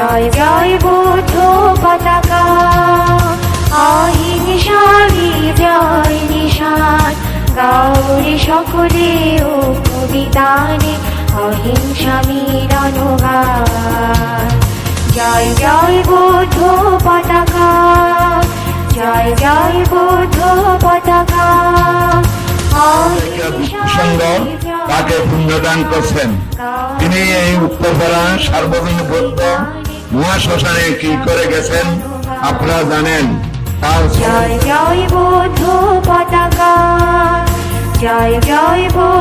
জয় জয় বৌদ্ধ পতাকা, অহিংসার জয় নিশান, গাওরে সকলে ও কবিতানে অহিংসা মিলনগান। জয় জয় বৌদ্ধ পতাকা, জয় জয় বৌদ্ধ পতাকা। সঙ্গ তাকে পুণ্যদান করছেন। তিনি এই উত্তরপাড়া সার্বজনীন বৌদ্ধ মহাশ্মশানে কি করে গেছেন আপনারা জানেন। জয় জয় বৌদ্ধ পতাকা, জয় জয় বৌদ্ধ